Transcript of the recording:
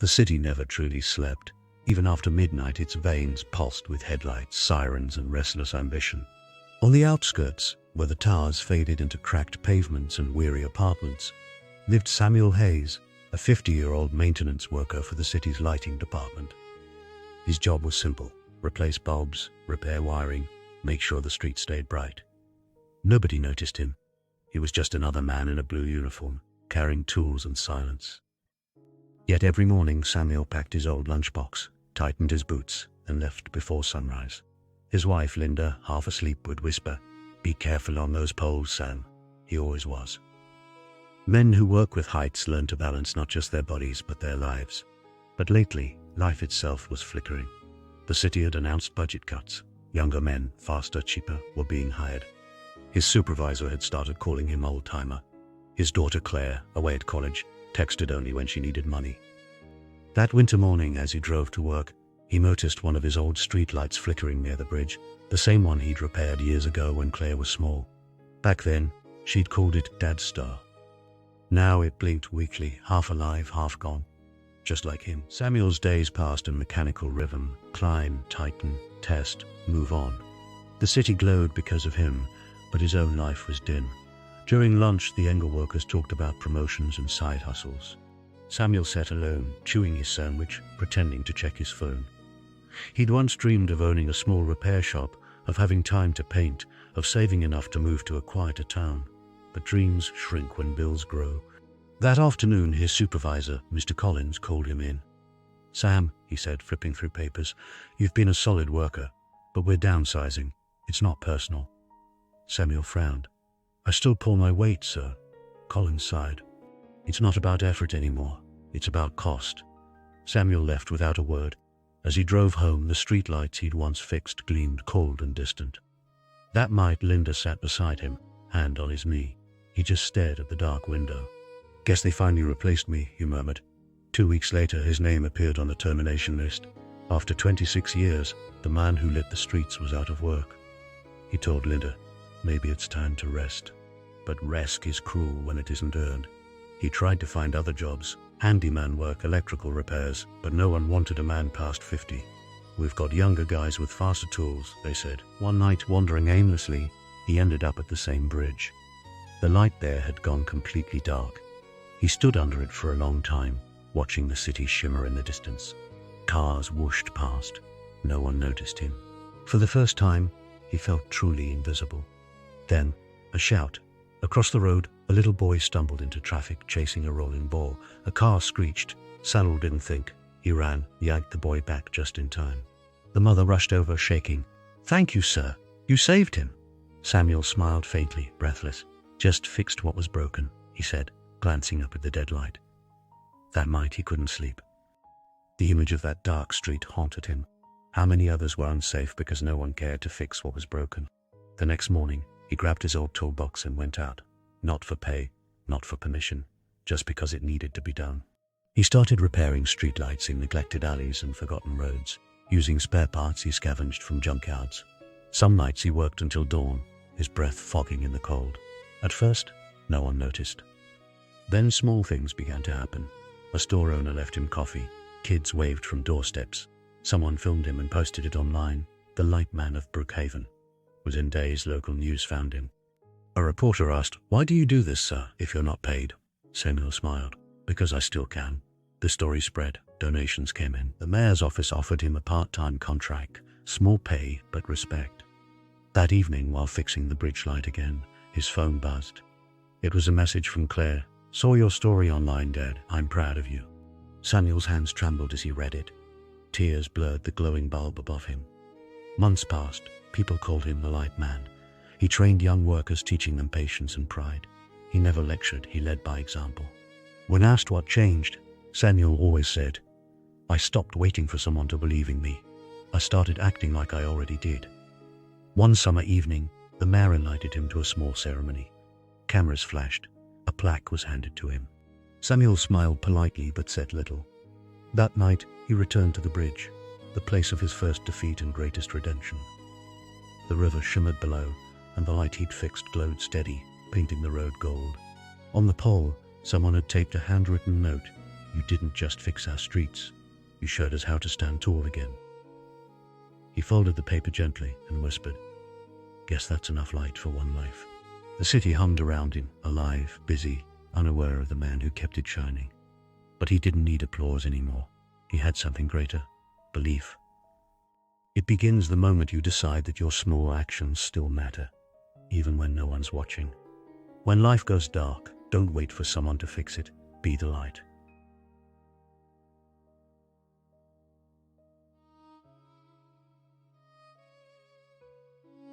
The city never truly slept. Even after midnight, its veins pulsed with headlights, sirens, and restless ambition. On the outskirts, where the towers faded into cracked pavements and weary apartments, lived Samuel Hayes, a 50-year-old maintenance worker for the city's lighting department. His job was simple: replace bulbs, repair wiring, make sure the street stayed bright. Nobody noticed him. He was just another man in a blue uniform, carrying tools and silence. Yet every morning Samuel packed his old lunchbox, tightened his boots, and left before sunrise. His wife, Linda, half asleep, would whisper, "Be careful on those poles, Sam." He always was. Men who work with heights learn to balance not just their bodies but their lives. But lately, life itself was flickering. The city had announced budget cuts. Younger men, faster, cheaper, were being hired. His supervisor had started calling him old-timer. His daughter Claire, away at college, texted only when she needed money. That winter morning, as he drove to work, he noticed one of his old streetlights flickering near the bridge, the same one he'd repaired years ago when Claire was small. Back then, she'd called it Dad's Star. Now it blinked weakly, half alive, half gone. Just like him, Samuel's days passed in mechanical rhythm: climb, tighten, test, move on. The city glowed because of him, but his own life was dim. During lunch, the younger workers talked about promotions and side hustles. Samuel sat alone, chewing his sandwich, pretending to check his phone. He'd once dreamed of owning a small repair shop, of having time to paint, of saving enough to move to a quieter town. But dreams shrink when bills grow. That afternoon, his supervisor, Mr. Collins, called him in. "Sam," he said, flipping through papers, "you've been a solid worker, but we're downsizing. It's not personal." Samuel frowned. "I still pull my weight, sir." Collins sighed. "It's not about effort anymore. It's about cost." Samuel left without a word. As he drove home, the streetlights he'd once fixed gleamed cold and distant. That night, Linda sat beside him, hand on his knee. He just stared at the dark window. "Guess they finally replaced me," he murmured. 2 weeks later, his name appeared on the termination list. After 26 years, the man who lit the streets was out of work. He told Linda, "Maybe it's time to rest." But rest is cruel when it isn't earned. He tried to find other jobs, handyman work, electrical repairs, but no one wanted a man past 50. "We've got younger guys with faster tools," they said. One night, wandering aimlessly, he ended up at the same bridge. The light there had gone completely dark. He stood under it for a long time, watching the city shimmer in the distance. Cars whooshed past. No one noticed him. For the first time, he felt truly invisible. Then, a shout. Across the road, a little boy stumbled into traffic, chasing a rolling ball. A car screeched. Samuel didn't think. He ran, yanked the boy back just in time. The mother rushed over, shaking. "Thank you, sir. You saved him." Samuel smiled faintly, breathless. "Just fixed what was broken," he said, glancing up at the dead light. That night he couldn't sleep. The image of that dark street haunted him. How many others were unsafe because no one cared to fix what was broken? The next morning, he grabbed his old toolbox and went out. Not for pay, not for permission, just because it needed to be done. He started repairing streetlights in neglected alleys and forgotten roads, using spare parts he scavenged from junkyards. Some nights he worked until dawn, his breath fogging in the cold. At first, no one noticed. Then small things began to happen. A store owner left him coffee. Kids waved from doorsteps. Someone filmed him and posted it online. The light man of Brookhaven. Within days, local news found him. A reporter asked, "Why do you do this, sir, if you're not paid?" Samuel smiled. "Because I still can." The story spread. Donations came in. The mayor's office offered him a part-time contract. Small pay, but respect. That evening, while fixing the bridge light again, his phone buzzed. It was a message from Claire. "Saw your story online, Dad. I'm proud of you." Samuel's hands trembled as he read it. Tears blurred the glowing bulb above him. Months passed. People called him the light man. He trained young workers, teaching them patience and pride. He never lectured, he led by example. When asked what changed, Samuel always said, "I stopped waiting for someone to believe in me. I started acting like I already did." One summer evening, the mayor invited him to a small ceremony. Cameras flashed. A plaque was handed to him. Samuel smiled politely but said little. That night, he returned to the bridge, the place of his first defeat and greatest redemption. The river shimmered below, and the light he'd fixed glowed steady, painting the road gold. On the pole, someone had taped a handwritten note. You didn't just fix our streets. You showed us how to stand tall again." He folded the paper gently and whispered, "Guess that's enough light for one life." The city hummed around him, alive, busy, unaware of the man who kept it shining. But he didn't need applause anymore. He had something greater: belief. It begins the moment you decide that your small actions still matter, even when no one's watching. When life goes dark, don't wait for someone to fix it. Be the light.